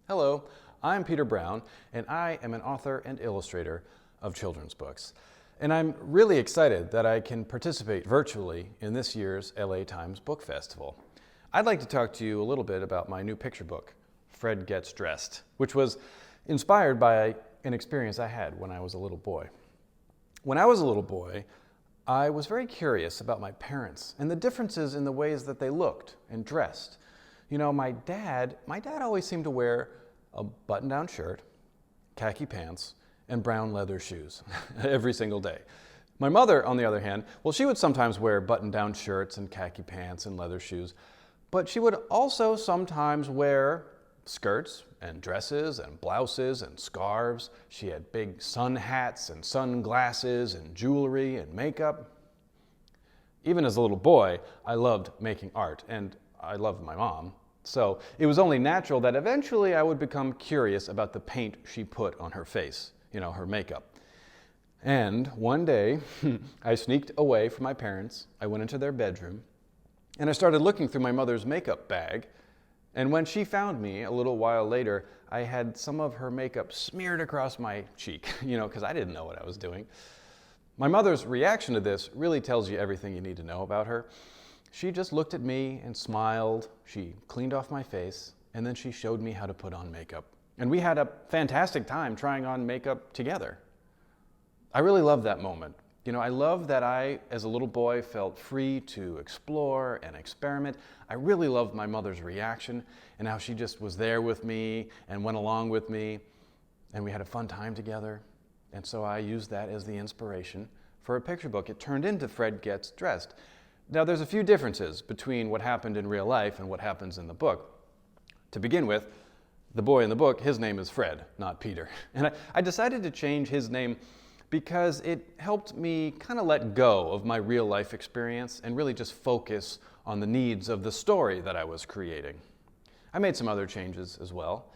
Hello, I'm Peter Brown, and I am an author and illustrator of children's books. And I'm really excited that I can participate virtually in this year's LA Times Book Festival. I'd like to talk to you a little bit about my new picture book, Fred Gets Dressed, which was inspired by an experience I had when I was a little boy. When I was a little boy, I was very curious about my parents and the differences in the ways that they looked and dressed. You know, my dad always seemed to wear a button-down shirt, khaki pants, and brown leather shoes every single day. My mother, on the other hand, well, she would sometimes wear button-down shirts and khaki pants and leather shoes, but she would also sometimes wear skirts and dresses and blouses and scarves. She had big sun hats and sunglasses and jewelry and makeup. Even as a little boy, I loved making art, and I loved my mom. So it was only natural that eventually I would become curious about the paint she put on her face, her makeup. And one day, I sneaked away from my parents. I went into their bedroom, and I started looking through my mother's makeup bag. And when she found me a little while later, I had some of her makeup smeared across my cheek, because I didn't know what I was doing. My mother's reaction to this really tells you everything you need to know about her. She just looked at me and smiled. She cleaned off my face, and then she showed me how to put on makeup. And we had a fantastic time trying on makeup together. I really loved that moment. I love that I, as a little boy, felt free to explore and experiment. I really loved my mother's reaction and how she just was there with me and went along with me, and we had a fun time together. And so I used that as the inspiration for a picture book. It turned into Fred Gets Dressed. Now, there's a few differences between what happened in real life and what happens in the book. To begin with, the boy in the book, his name is Fred, not Peter. And I decided to change his name because it helped me kind of let go of my real life experience and really just focus on the needs of the story that I was creating. I made some other changes as well.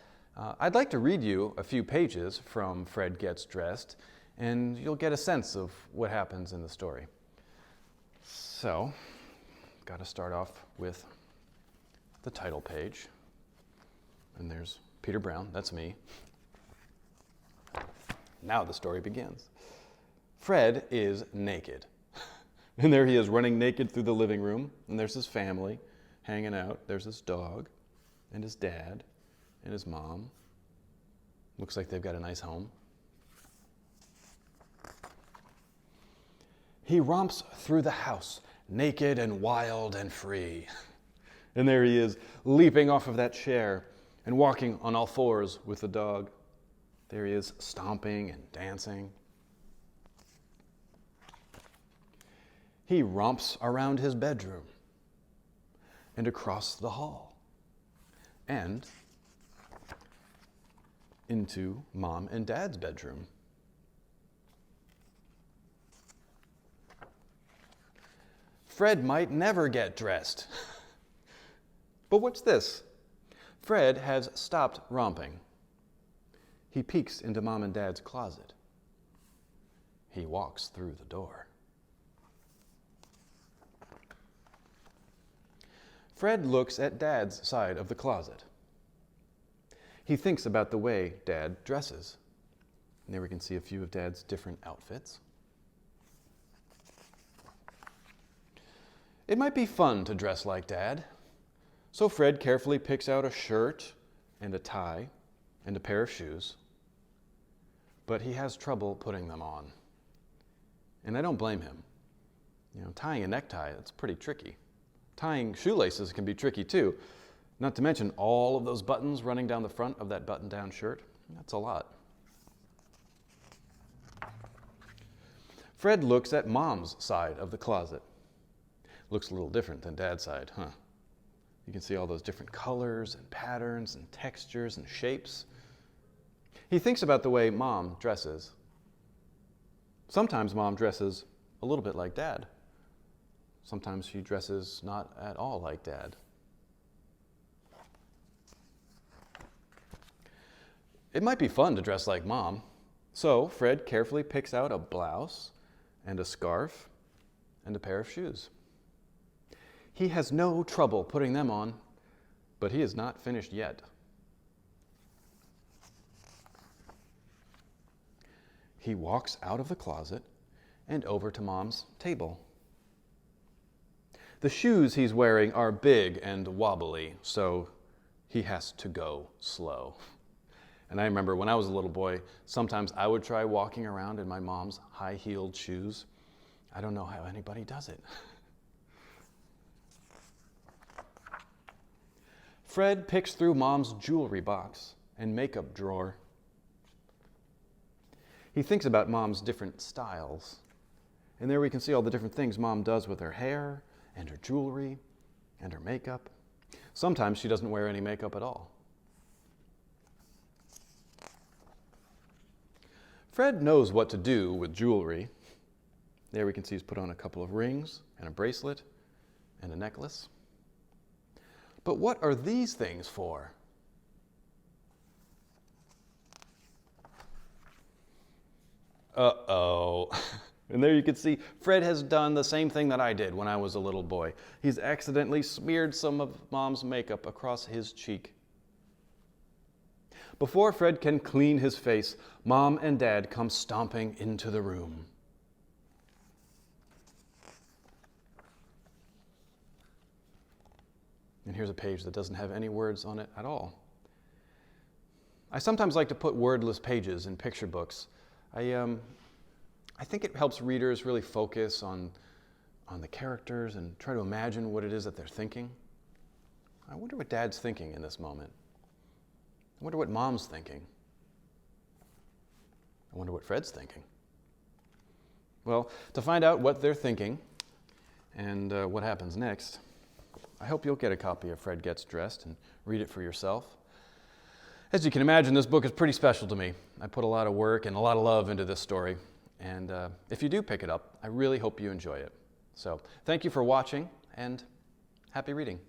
I'd like to read you a few pages from Fred Gets Dressed, and you'll get a sense of what happens in the story. So, got to start off with the title page. And there's Peter Brown, that's me. Now the story begins. Fred is naked. And there he is running naked through the living room. And there's his family hanging out. There's his dog and his dad and his mom. Looks like they've got a nice home. He romps through the house, naked and wild and free. And there he is, leaping off of that chair and walking on all fours with the dog. There he is, stomping and dancing. He romps around his bedroom and across the hall and into Mom and Dad's bedroom. Fred might never get dressed. But what's this? Fred has stopped romping. He peeks into Mom and Dad's closet. He walks through the door. Fred looks at Dad's side of the closet. He thinks about the way Dad dresses. And there we can see a few of Dad's different outfits. It might be fun to dress like Dad. So Fred carefully picks out a shirt and a tie and a pair of shoes. But he has trouble putting them on. And I don't blame him. Tying a necktie, that's pretty tricky. Tying shoelaces can be tricky too. Not to mention all of those buttons running down the front of that button-down shirt. That's a lot. Fred looks at Mom's side of the closet. Looks a little different than Dad's side, huh? You can see all those different colors and patterns and textures and shapes. He thinks about the way Mom dresses. Sometimes Mom dresses a little bit like Dad. Sometimes she dresses not at all like Dad. It might be fun to dress like Mom. So Fred carefully picks out a blouse and a scarf and a pair of shoes. He has no trouble putting them on, but he is not finished yet. he walks out of the closet and over to Mom's table. The shoes he's wearing are big and wobbly, so he has to go slow. And I remember when I was a little boy, sometimes I would try walking around in my mom's high-heeled shoes. I don't know how anybody does it. Fred picks through Mom's jewelry box and makeup drawer. He thinks about Mom's different styles. And there we can see all the different things Mom does with her hair and her jewelry and her makeup. Sometimes she doesn't wear any makeup at all. Fred knows what to do with jewelry. There we can see he's put on a couple of rings and a bracelet and a necklace. But what are these things for? Uh-oh. And there you can see Fred has done the same thing that I did when I was a little boy. He's accidentally smeared some of Mom's makeup across his cheek. Before Fred can clean his face, Mom and Dad come stomping into the room. And here's a page that doesn't have any words on it at all. I sometimes like to put wordless pages in picture books. I think it helps readers really focus on the characters and try to imagine what it is that they're thinking. I wonder what Dad's thinking in this moment. I wonder what Mom's thinking. I wonder what Fred's thinking. Well, to find out what they're thinking and what happens next, I hope you'll get a copy of Fred Gets Dressed and read it for yourself. As you can imagine, this book is pretty special to me. I put a lot of work and a lot of love into this story. And if you do pick it up, I really hope you enjoy it. So thank you for watching, and happy reading.